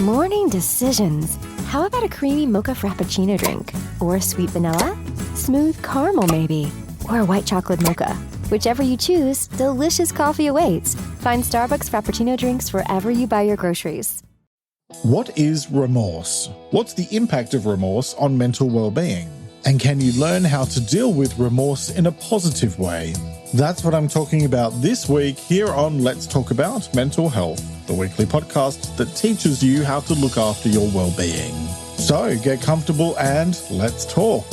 Morning decisions. How about a creamy mocha frappuccino drink? Or sweet vanilla? Smooth caramel maybe? Or a white chocolate mocha? Whichever you choose, delicious coffee awaits. Find Starbucks Frappuccino drinks wherever you buy your groceries. What is remorse? What's the impact of remorse on mental well-being? And can you learn how to deal with remorse in a positive way? That's what I'm talking about this week here on Let's Talk About Mental Health, the weekly podcast that teaches you how to look after your well-being. So get comfortable and let's talk.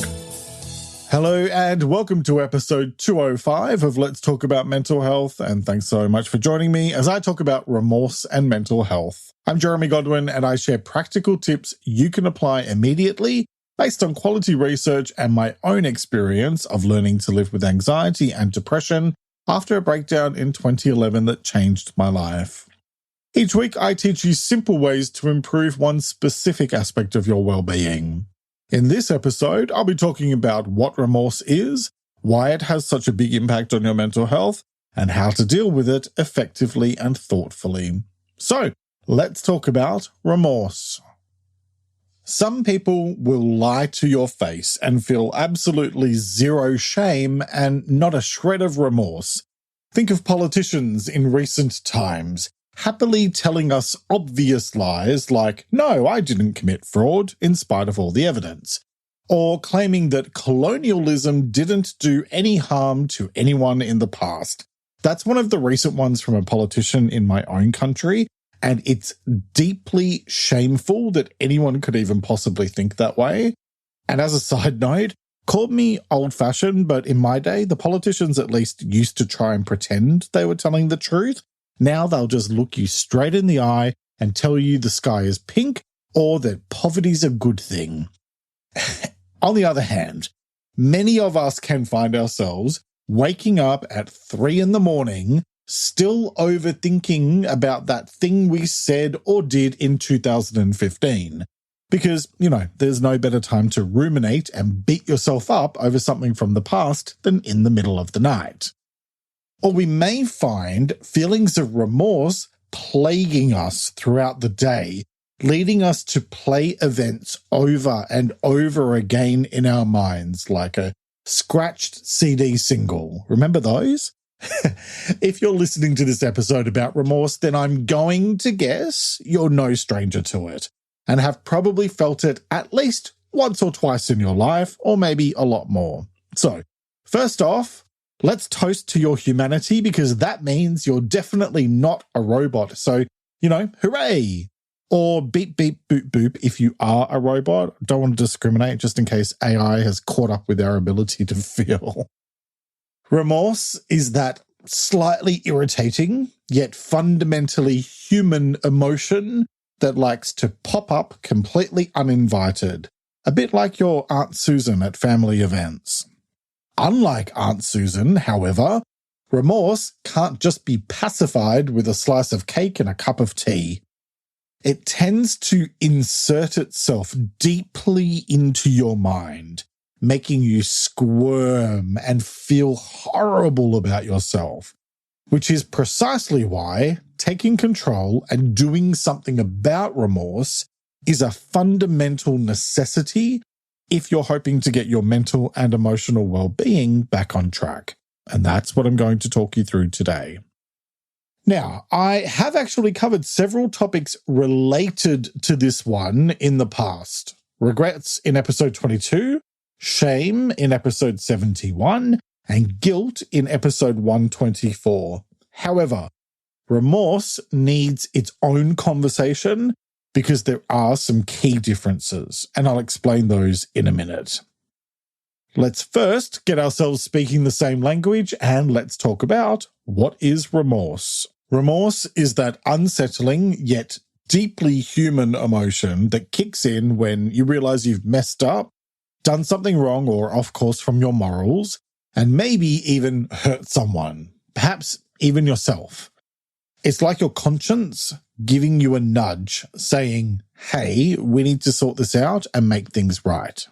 Hello and welcome to episode 205 of Let's Talk About Mental Health, and thanks so much for joining me as I talk about remorse and mental health. I'm Jeremy Godwin and I share practical tips you can apply immediately based on quality research and my own experience of learning to live with anxiety and depression after a breakdown in 2011 that changed my life. Each week, I teach you simple ways to improve one specific aspect of your well-being. In this episode, I'll be talking about what remorse is, why it has such a big impact on your mental health, and how to deal with it effectively and thoughtfully. So, let's talk about remorse. Some people will lie to your face and feel absolutely zero shame and not a shred of remorse. Think of politicians in recent times, happily telling us obvious lies like, no, I didn't commit fraud, in spite of all the evidence. Or claiming that colonialism didn't do any harm to anyone in the past. That's one of the recent ones from a politician in my own country. And it's deeply shameful that anyone could even possibly think that way. And as a side note, call me old-fashioned, but in my day, the politicians at least used to try and pretend they were telling the truth. Now they'll just look you straight in the eye and tell you the sky is pink or that poverty's a good thing. On the other hand, many of us can find ourselves waking up at 3 a.m, still overthinking about that thing we said or did in 2015. Because, there's no better time to ruminate and beat yourself up over something from the past than in the middle of the night. Or we may find feelings of remorse plaguing us throughout the day, leading us to play events over and over again in our minds, like a scratched CD single. Remember those? If you're listening to this episode about remorse, then I'm going to guess you're no stranger to it and have probably felt it at least once or twice in your life, or maybe a lot more. So, first off, let's toast to your humanity because that means you're definitely not a robot. So, hooray! Or beep, beep, boop, boop if you are a robot. Don't want to discriminate just in case AI has caught up with our ability to feel. Remorse is that slightly irritating, yet fundamentally human emotion that likes to pop up completely uninvited, a bit like your Aunt Susan at family events. Unlike Aunt Susan, however, remorse can't just be pacified with a slice of cake and a cup of tea. It tends to insert itself deeply into your mind, making you squirm and feel horrible about yourself, which is precisely why taking control and doing something about remorse is a fundamental necessity if you're hoping to get your mental and emotional well-being back on track. And that's what I'm going to talk you through today. Now, I have actually covered several topics related to this one in the past. Regrets in episode 22, shame in episode 71, and guilt in episode 124. However, remorse needs its own conversation because there are some key differences, and I'll explain those in a minute. Let's first get ourselves speaking the same language and let's talk about what is remorse. Remorse is that unsettling yet deeply human emotion that kicks in when you realize you've messed up, done something wrong or off course from your morals, and maybe even hurt someone, perhaps even yourself. It's like your conscience giving you a nudge saying, hey, we need to sort this out and make things right.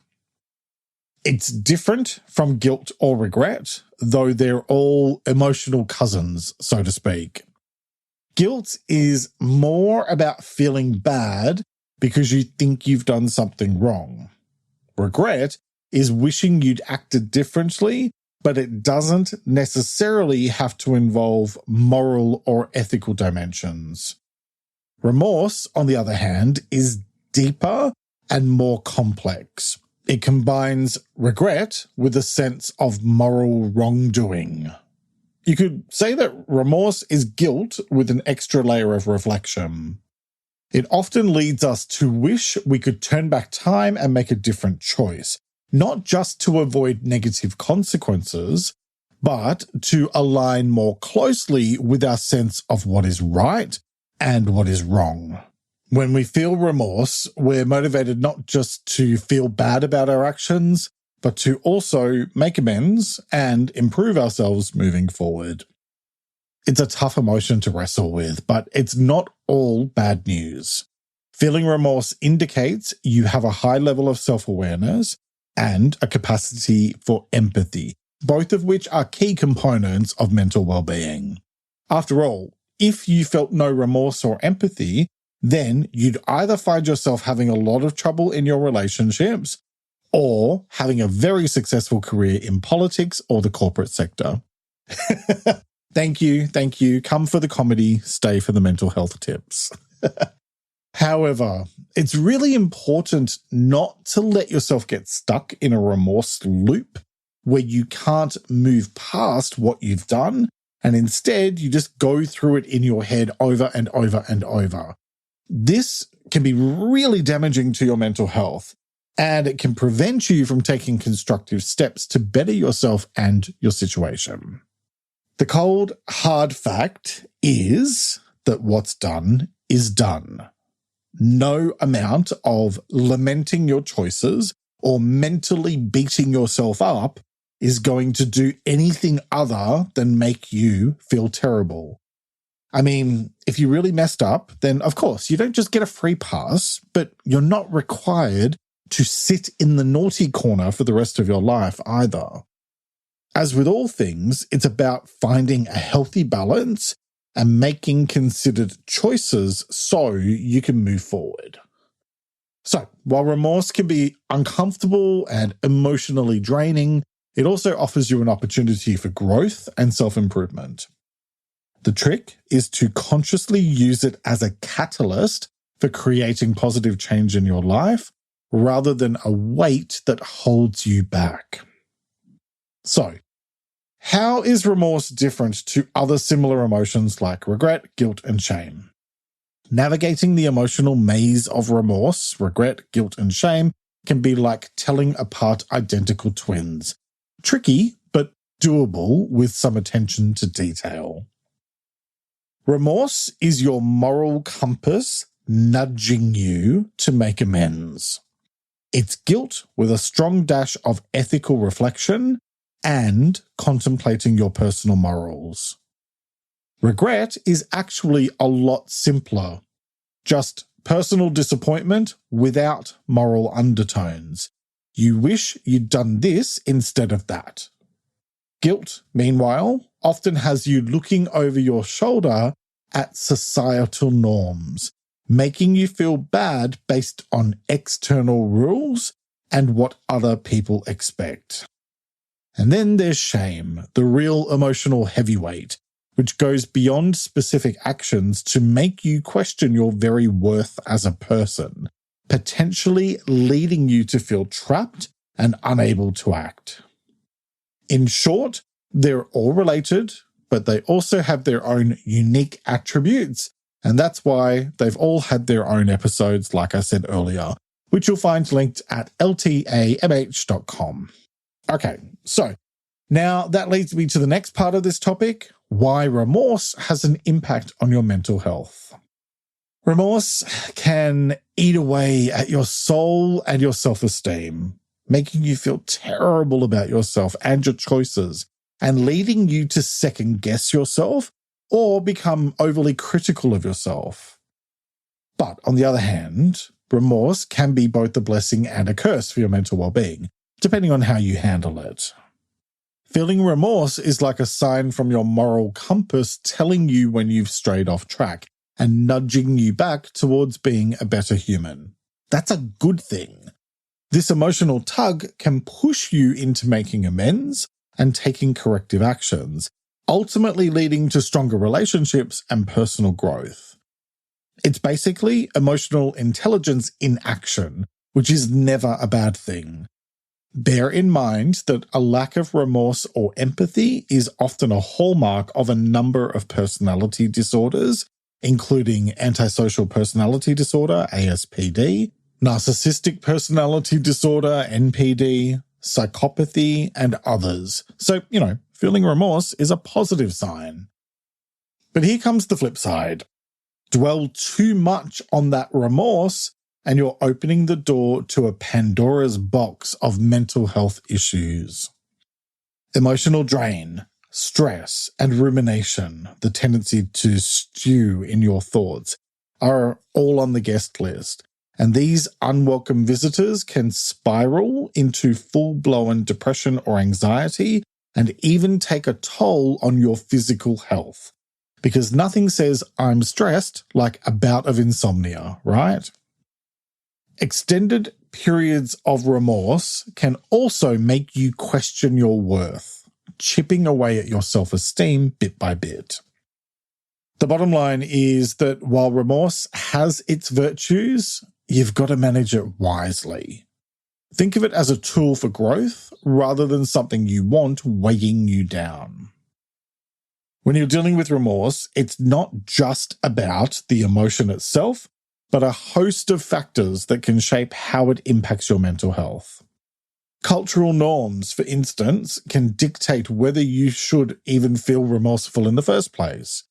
It's different from guilt or regret, though they're all emotional cousins, so to speak. Guilt is more about feeling bad because you think you've done something wrong. Regret is wishing you'd acted differently, but it doesn't necessarily have to involve moral or ethical dimensions. Remorse, on the other hand, is deeper and more complex. It combines regret with a sense of moral wrongdoing. You could say that remorse is guilt with an extra layer of reflection. It often leads us to wish we could turn back time and make a different choice, not just to avoid negative consequences, but to align more closely with our sense of what is right and what is wrong. When we feel remorse, we're motivated not just to feel bad about our actions, but to also make amends and improve ourselves moving forward. It's a tough emotion to wrestle with, but it's not all bad news. Feeling remorse indicates you have a high level of self-awareness and a capacity for empathy, both of which are key components of mental well-being. After all, if you felt no remorse or empathy, then you'd either find yourself having a lot of trouble in your relationships or having a very successful career in politics or the corporate sector. Thank you. Come for the comedy, stay for the mental health tips. However, it's really important not to let yourself get stuck in a remorse loop where you can't move past what you've done, and instead you just go through it in your head over and over and over. This can be really damaging to your mental health, and it can prevent you from taking constructive steps to better yourself and your situation. The cold, hard fact is that what's done is done. No amount of lamenting your choices or mentally beating yourself up is going to do anything other than make you feel terrible. I mean, if you really messed up, then of course you don't just get a free pass, but you're not required to sit in the naughty corner for the rest of your life either. As with all things, it's about finding a healthy balance and making considered choices so you can move forward. So, while remorse can be uncomfortable and emotionally draining, it also offers you an opportunity for growth and self-improvement. The trick is to consciously use it as a catalyst for creating positive change in your life, rather than a weight that holds you back. So, how is remorse different to other similar emotions like regret, guilt, and shame? Navigating the emotional maze of remorse, regret, guilt, and shame can be like telling apart identical twins. Tricky, but doable with some attention to detail. Remorse is your moral compass nudging you to make amends. It's guilt with a strong dash of ethical reflection and contemplating your personal morals. Regret is actually a lot simpler. Just personal disappointment without moral undertones. You wish you'd done this instead of that. Guilt, meanwhile, often has you looking over your shoulder at societal norms, making you feel bad based on external rules and what other people expect. And then there's shame, the real emotional heavyweight, which goes beyond specific actions to make you question your very worth as a person, potentially leading you to feel trapped and unable to act. In short, they're all related, but they also have their own unique attributes, and that's why they've all had their own episodes, like I said earlier, which you'll find linked at ltamh.com. Okay, so now that leads me to the next part of this topic, why remorse has an impact on your mental health. Remorse can eat away at your soul and your self-esteem, making you feel terrible about yourself and your choices, and leading you to second-guess yourself or become overly critical of yourself. But on the other hand, remorse can be both a blessing and a curse for your mental well-being, depending on how you handle it. Feeling remorse is like a sign from your moral compass telling you when you've strayed off track and nudging you back towards being a better human. That's a good thing. This emotional tug can push you into making amends and taking corrective actions, ultimately leading to stronger relationships and personal growth. It's basically emotional intelligence in action, which is never a bad thing. Bear in mind that a lack of remorse or empathy is often a hallmark of a number of personality disorders, including antisocial personality disorder, ASPD, narcissistic personality disorder, NPD, psychopathy, and others. So, feeling remorse is a positive sign. But here comes the flip side. Dwell too much on that remorse and you're opening the door to a Pandora's box of mental health issues. Emotional drain, stress, and rumination, the tendency to stew in your thoughts, are all on the guest list. And these unwelcome visitors can spiral into full-blown depression or anxiety and even take a toll on your physical health. Because nothing says I'm stressed like a bout of insomnia, right? Extended periods of remorse can also make you question your worth, chipping away at your self-esteem bit by bit. The bottom line is that while remorse has its virtues, you've got to manage it wisely. Think of it as a tool for growth rather than something you want weighing you down. When you're dealing with remorse, it's not just about the emotion itself, but a host of factors that can shape how it impacts your mental health. Cultural norms, for instance, can dictate whether you should even feel remorseful in the first place.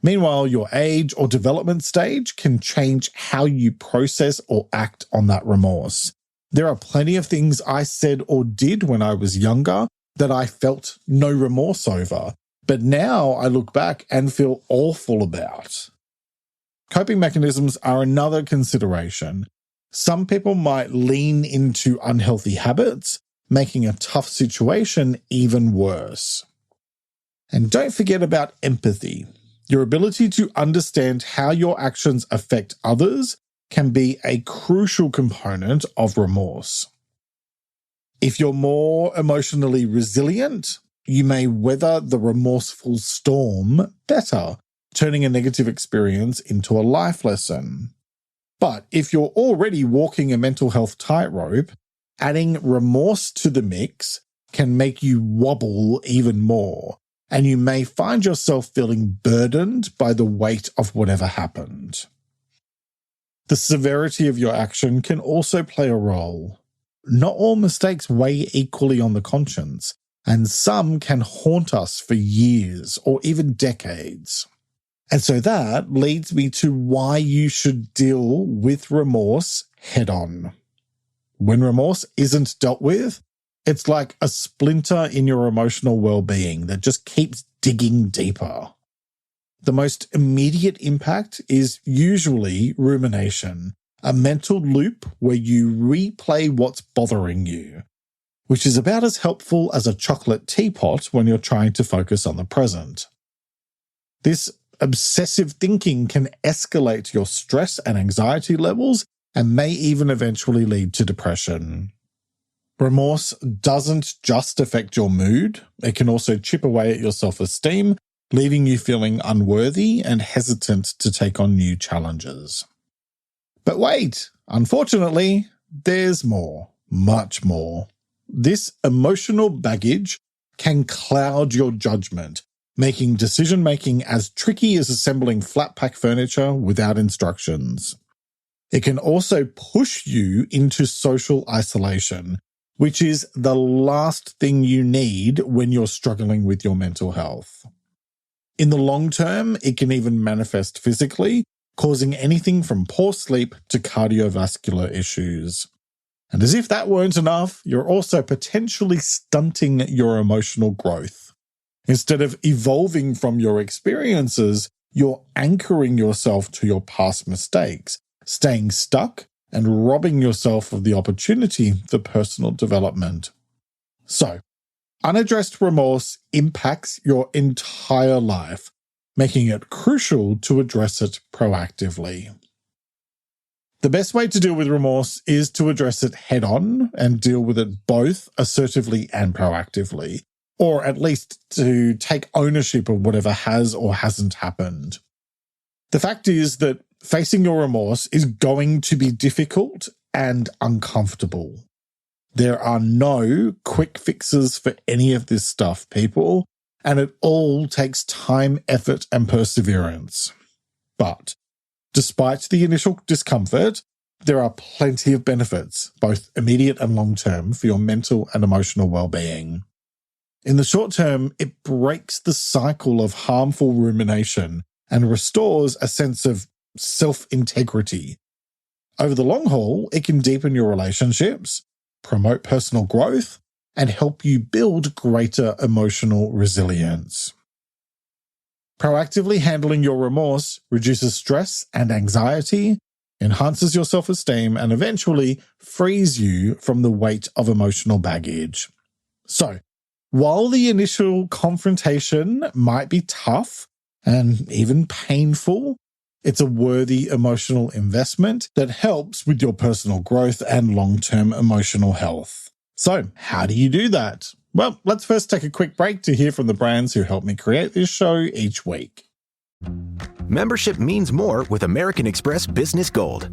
Meanwhile, your age or development stage can change how you process or act on that remorse. There are plenty of things I said or did when I was younger that I felt no remorse over, but now I look back and feel awful about. Coping mechanisms are another consideration. Some people might lean into unhealthy habits, making a tough situation even worse. And don't forget about empathy. Your ability to understand how your actions affect others can be a crucial component of remorse. If you're more emotionally resilient, you may weather the remorseful storm better, turning a negative experience into a life lesson. But if you're already walking a mental health tightrope, adding remorse to the mix can make you wobble even more, and you may find yourself feeling burdened by the weight of whatever happened. The severity of your action can also play a role. Not all mistakes weigh equally on the conscience, and some can haunt us for years or even decades. And so that leads me to why you should deal with remorse head on. When remorse isn't dealt with, it's like a splinter in your emotional well-being that just keeps digging deeper. The most immediate impact is usually rumination, a mental loop where you replay what's bothering you, which is about as helpful as a chocolate teapot when you're trying to focus on the present. This obsessive thinking can escalate your stress and anxiety levels and may even eventually lead to depression. Remorse doesn't just affect your mood, it can also chip away at your self-esteem, leaving you feeling unworthy and hesitant to take on new challenges. But wait, unfortunately, there's more, much more. This emotional baggage can cloud your judgment, making decision-making as tricky as assembling flat-pack furniture without instructions. It can also push you into social isolation, which is the last thing you need when you're struggling with your mental health. In the long term, it can even manifest physically, causing anything from poor sleep to cardiovascular issues. And as if that weren't enough, you're also potentially stunting your emotional growth. Instead of evolving from your experiences, you're anchoring yourself to your past mistakes, staying stuck and robbing yourself of the opportunity for personal development. So, Unaddressed remorse impacts your entire life, making it crucial to address it proactively. The best way to deal with remorse is to address it head on and deal with it both assertively and proactively, or at least to take ownership of whatever has or hasn't happened. The fact is that facing your remorse is going to be difficult and uncomfortable. There are no quick fixes for any of this stuff, people, and it all takes time, effort, and perseverance. But despite the initial discomfort, there are plenty of benefits, both immediate and long-term, for your mental and emotional well-being. In the short term, it breaks the cycle of harmful rumination and restores a sense of self-integrity. Over the long haul, it can deepen your relationships, promote personal growth, and help you build greater emotional resilience. Proactively handling your remorse reduces stress and anxiety, enhances your self-esteem, and eventually frees you from the weight of emotional baggage. So, while the initial confrontation might be tough and even painful, it's a worthy emotional investment that helps with your personal growth and long-term emotional health. So, how do you do that? Well, let's first take a quick break to hear from the brands who help me create this show each week. Membership means more with American Express Business Gold.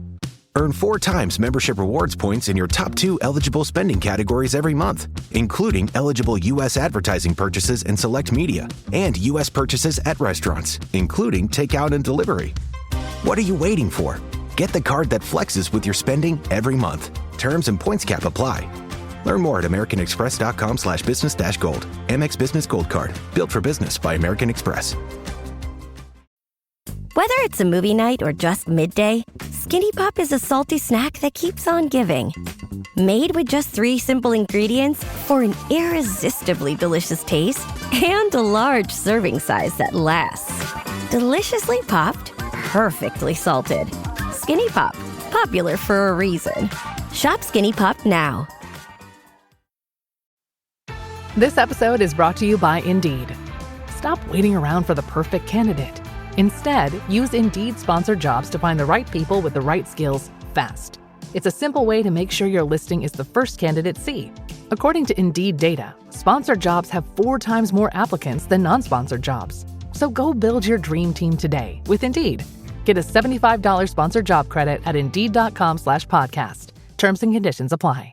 Earn 4 times membership rewards points in your top 2 eligible spending categories every month, including eligible U.S. advertising purchases and select media, and U.S. purchases at restaurants, including takeout and delivery. What are you waiting for? Get the card that flexes with your spending every month. Terms and points cap apply. Learn more at americanexpress.com/business-gold. Amex Business Gold Card. Built for business by American Express. Whether it's a movie night or just midday, Skinny Pop is a salty snack that keeps on giving. Made with just 3 simple ingredients for an irresistibly delicious taste and a large serving size that lasts. Deliciously popped, perfectly salted. Skinny Pop, popular for a reason. Shop Skinny Pop now. This episode is brought to you by Indeed. Stop waiting around for the perfect candidate. Instead, use Indeed sponsored jobs to find the right people with the right skills fast. It's a simple way to make sure your listing is the first candidates see. According to Indeed data, sponsored jobs have 4 times more applicants than non-sponsored jobs. So go build your dream team today with Indeed. Get a $75 sponsored job credit at Indeed.com/podcast. Terms and conditions apply.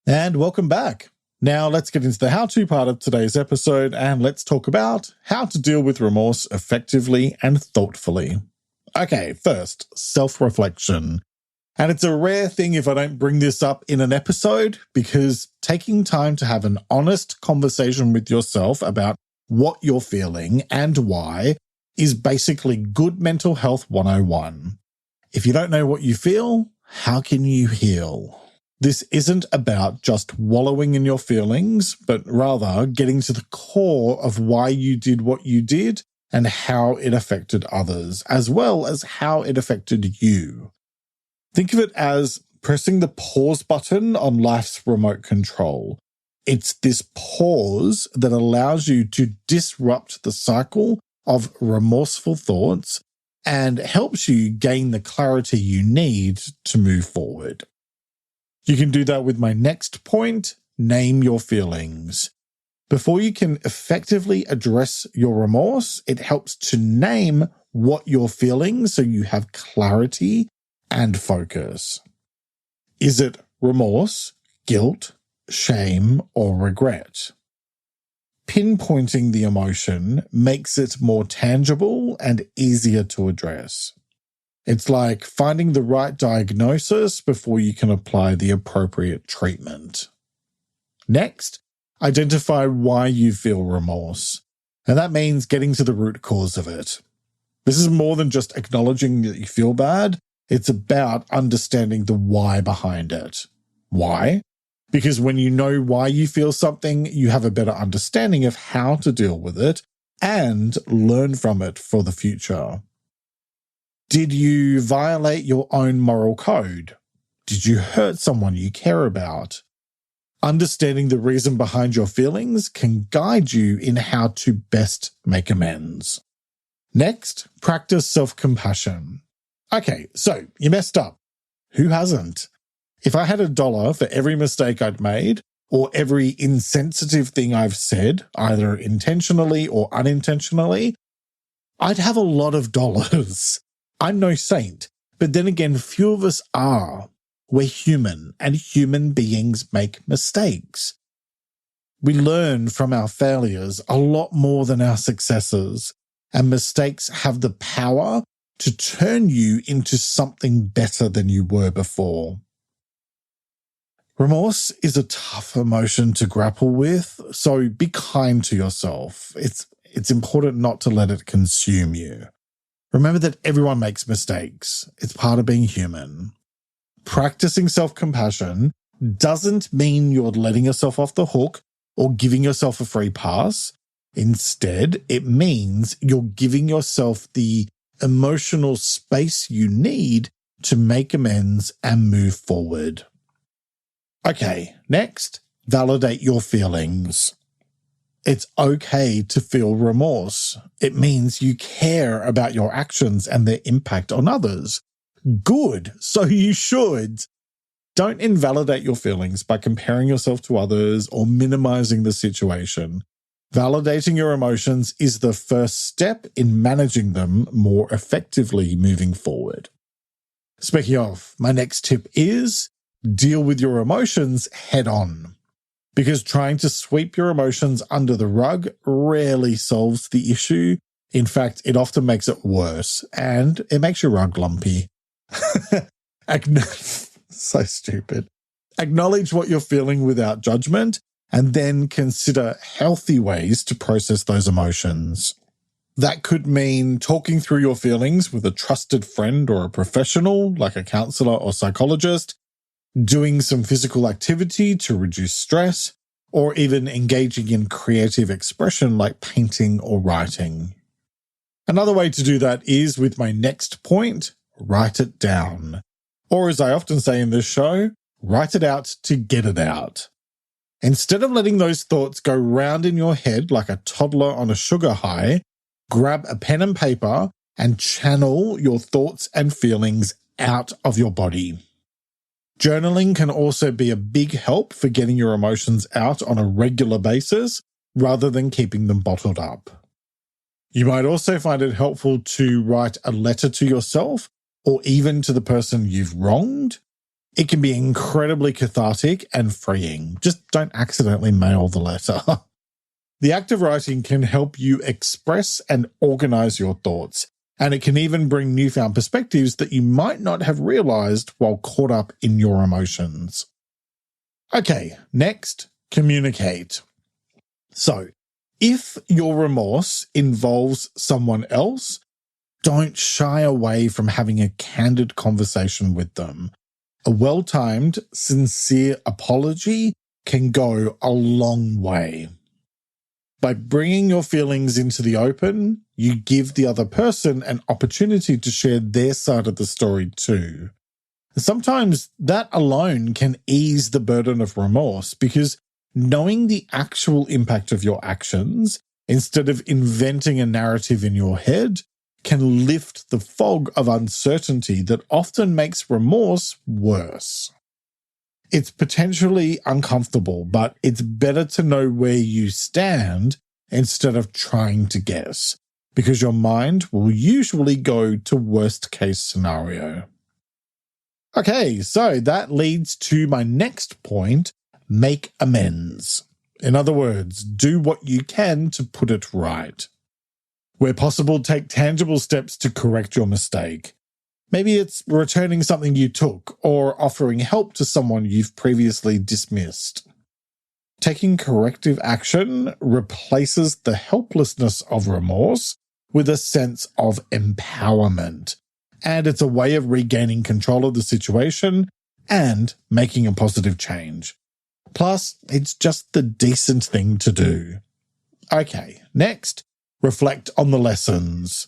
And welcome back. Now let's get into the how-to part of today's episode and let's talk about how to deal with remorse effectively and thoughtfully. Okay, first, self-reflection. And it's a rare thing if I don't bring this up in an episode because taking time to have an honest conversation with yourself about what you're feeling and why is basically good mental health 101. If you don't know what you feel, how can you heal? This isn't about just wallowing in your feelings, but rather getting to the core of why you did what you did and how it affected others, as well as how it affected you. Think of it as pressing the pause button on life's remote control. It's this pause that allows you to disrupt the cycle of remorseful thoughts and helps you gain the clarity you need to move forward. You can do that with my next point, name your feelings. Before you can effectively address your remorse, it helps to name what you're feeling so you have clarity and focus. Is it remorse, guilt, shame, or regret? Pinpointing the emotion makes it more tangible and easier to address. It's like finding the right diagnosis before you can apply the appropriate treatment. Next, identify why you feel remorse, and that means getting to the root cause of it. This is more than just acknowledging that you feel bad, it's about understanding the why behind it. Why? Because when you know why you feel something, you have a better understanding of how to deal with it and learn from it for the future. Did you violate your own moral code? Did you hurt someone you care about? Understanding the reason behind your feelings can guide you in how to best make amends. Next, practice self-compassion. Okay, so you messed up. Who hasn't? If I had $1 for every mistake I'd made or every insensitive thing I've said, either intentionally or unintentionally, I'd have a lot of dollars. I'm no saint, but then again, few of us are. We're human, and human beings make mistakes. We learn from our failures a lot more than our successes, and mistakes have the power to turn you into something better than you were before. Remorse is a tough emotion to grapple with, so be kind to yourself. It's important not to let it consume you. Remember that everyone makes mistakes. It's part of being human. Practicing self-compassion doesn't mean you're letting yourself off the hook or giving yourself a free pass. Instead, it means you're giving yourself the emotional space you need to make amends and move forward. Okay, next, validate your feelings. It's okay to feel remorse. It means you care about your actions and their impact on others. Good, so you should. Don't invalidate your feelings by comparing yourself to others or minimizing the situation. Validating your emotions is the first step in managing them more effectively moving forward. Speaking of, my next tip is deal with your emotions head on. Because trying to sweep your emotions under the rug rarely solves the issue. In fact, it often makes it worse, and it makes your rug lumpy. So stupid. Acknowledge what you're feeling without judgment, and then consider healthy ways to process those emotions. That could mean talking through your feelings with a trusted friend or a professional, like a counselor or psychologist, doing some physical activity to reduce stress, or even engaging in creative expression like painting or writing. Another way to do that is with my next point, write it down. Or as I often say in this show, write it out to get it out. Instead of letting those thoughts go round in your head like a toddler on a sugar high, grab a pen and paper and channel your thoughts and feelings out of your body. Journaling can also be a big help for getting your emotions out on a regular basis rather than keeping them bottled up. You might also find it helpful to write a letter to yourself or even to the person you've wronged. It can be incredibly cathartic and freeing. Just don't accidentally mail the letter. The act of writing can help you express and organize your thoughts, and it can even bring newfound perspectives that you might not have realized while caught up in your emotions. Okay, next, communicate. So, if your remorse involves someone else, don't shy away from having a candid conversation with them. A well-timed, sincere apology can go a long way. By bringing your feelings into the open, you give the other person an opportunity to share their side of the story too. Sometimes that alone can ease the burden of remorse because knowing the actual impact of your actions, instead of inventing a narrative in your head, can lift the fog of uncertainty that often makes remorse worse. It's potentially uncomfortable, but it's better to know where you stand instead of trying to guess, because your mind will usually go to worst case scenario. Okay, so that leads to my next point, make amends. In other words, do what you can to put it right. Where possible, take tangible steps to correct your mistake. Maybe it's returning something you took or offering help to someone you've previously dismissed. Taking corrective action replaces the helplessness of remorse with a sense of empowerment, and it's a way of regaining control of the situation and making a positive change. Plus, it's just the decent thing to do. Okay, next, reflect on the lessons.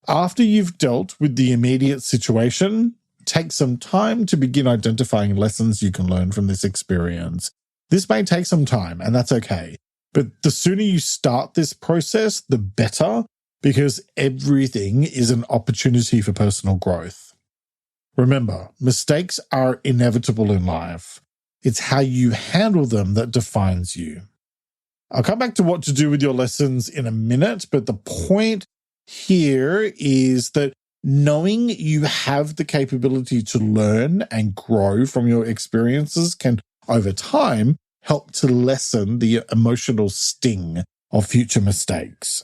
After you've dealt with the immediate situation, take some time to begin identifying lessons you can learn from this experience. This may take some time, and that's okay. But the sooner you start this process, the better, because everything is an opportunity for personal growth. Remember, mistakes are inevitable in life. It's how you handle them that defines you. I'll come back to what to do with your lessons in a minute, but the point here is that knowing you have the capability to learn and grow from your experiences can, over time, help to lessen the emotional sting of future mistakes.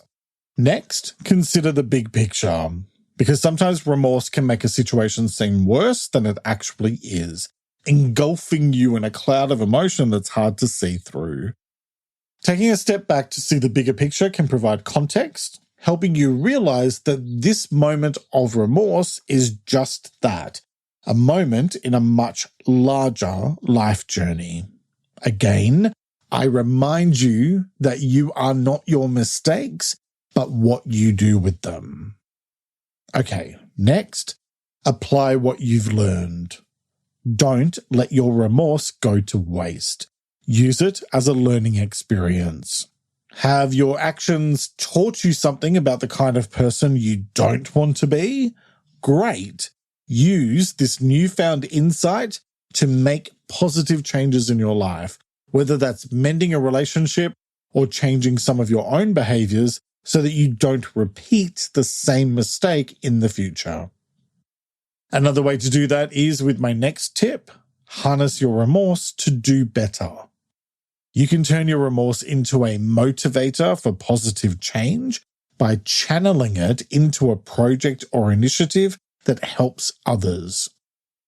Next, consider the big picture, because sometimes remorse can make a situation seem worse than it actually is, engulfing you in a cloud of emotion that's hard to see through. Taking a step back to see the bigger picture can provide context, helping you realize that this moment of remorse is just that, a moment in a much larger life journey. Again, I remind you that you are not your mistakes, but what you do with them. Okay, next, apply what you've learned. Don't let your remorse go to waste. Use it as a learning experience. Have your actions taught you something about the kind of person you don't want to be? Great. Use this newfound insight to make positive changes in your life, whether that's mending a relationship or changing some of your own behaviors so that you don't repeat the same mistake in the future. Another way to do that is with my next tip: harness your remorse to do better. You can turn your remorse into a motivator for positive change by channeling it into a project or initiative that helps others.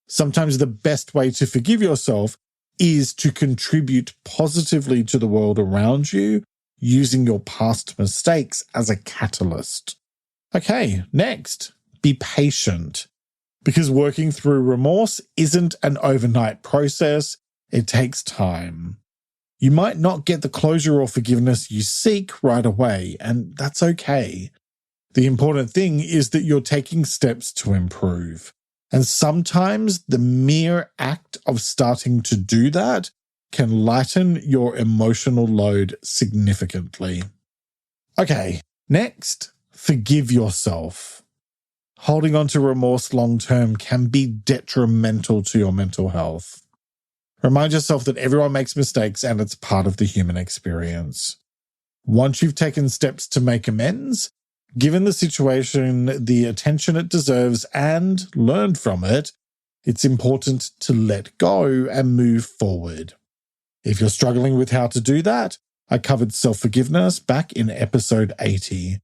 Sometimes the best way to forgive yourself is to contribute positively to the world around you, using your past mistakes as a catalyst. Okay, next, be patient. Because working through remorse isn't an overnight process, it takes time. You might not get the closure or forgiveness you seek right away, and that's okay. The important thing is that you're taking steps to improve. And sometimes the mere act of starting to do that can lighten your emotional load significantly. Okay, next, forgive yourself. Holding on to remorse long-term can be detrimental to your mental health. Remind yourself that everyone makes mistakes and it's part of the human experience. Once you've taken steps to make amends, given the situation the attention it deserves and learned from it, it's important to let go and move forward. If you're struggling with how to do that, I covered self-forgiveness back in episode 80.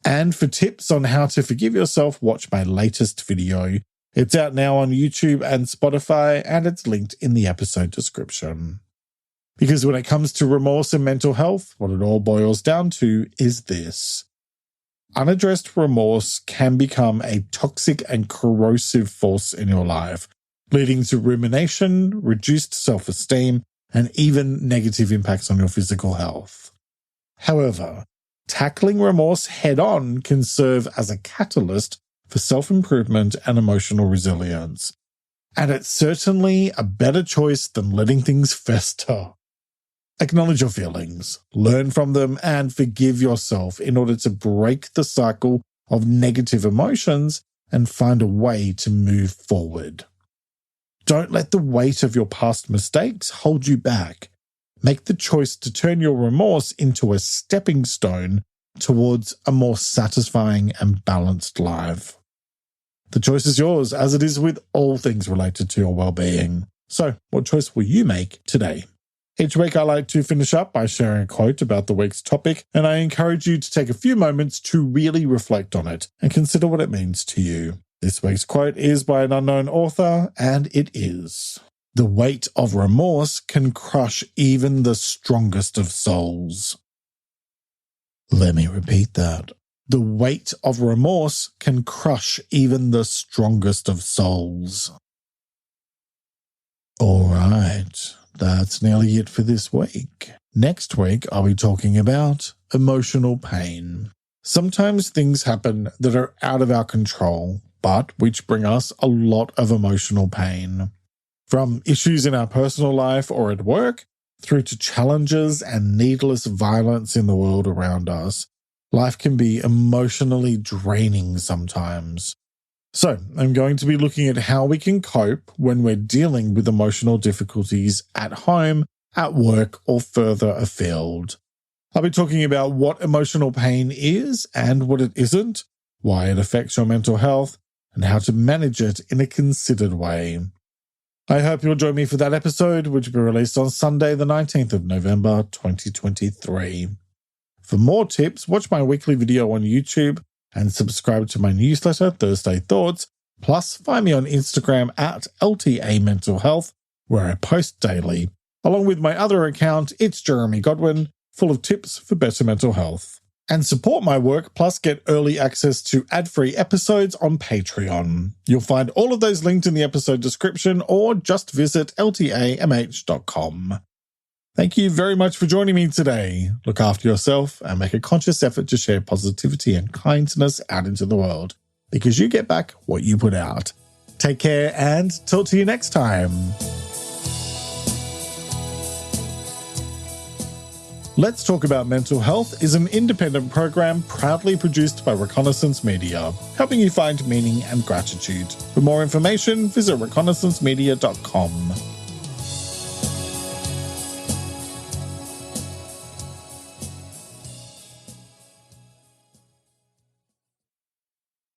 And for tips on how to forgive yourself, watch my latest video. It's out now on YouTube and Spotify, and it's linked in the episode description. Because when it comes to remorse and mental health, what it all boils down to is this: unaddressed remorse can become a toxic and corrosive force in your life, leading to rumination, reduced self-esteem, and even negative impacts on your physical health. However, tackling remorse head-on can serve as a catalyst for self-improvement and emotional resilience. And it's certainly a better choice than letting things fester. Acknowledge your feelings, learn from them, and forgive yourself in order to break the cycle of negative emotions and find a way to move forward. Don't let the weight of your past mistakes hold you back. Make the choice to turn your remorse into a stepping stone towards a more satisfying and balanced life. The choice is yours, as it is with all things related to your well-being. So, what choice will you make today? Each week I like to finish up by sharing a quote about the week's topic, and I encourage you to take a few moments to really reflect on it and consider what it means to you. This week's quote is by an unknown author, and it is: "The weight of remorse can crush even the strongest of souls." Let me repeat that. The weight of remorse can crush even the strongest of souls. All right, that's nearly it for this week. Next week, I'll be talking about emotional pain. Sometimes things happen that are out of our control, but which bring us a lot of emotional pain. From issues in our personal life or at work, through to challenges and needless violence in the world around us, life can be emotionally draining sometimes. So, I'm going to be looking at how we can cope when we're dealing with emotional difficulties at home, at work, or further afield. I'll be talking about what emotional pain is and what it isn't, why it affects your mental health, and how to manage it in a considered way. I hope you'll join me for that episode, which will be released on Sunday, the 19th of November, 2023. For more tips, watch my weekly video on YouTube and subscribe to my newsletter, Thursday Thoughts. Plus, find me on Instagram at LTA Mental Health, where I post daily. Along with my other account, It's Jeremy Godwin, full of tips for better mental health. And support my work, plus get early access to ad-free episodes on Patreon. You'll find all of those linked in the episode description or just visit ltamh.com. Thank you very much for joining me today. Look after yourself and make a conscious effort to share positivity and kindness out into the world, because you get back what you put out. Take care and talk to you next time. Let's Talk About Mental Health is an independent program proudly produced by Reconnaissance Media, helping you find meaning and gratitude. For more information, visit reconnaissancemedia.com.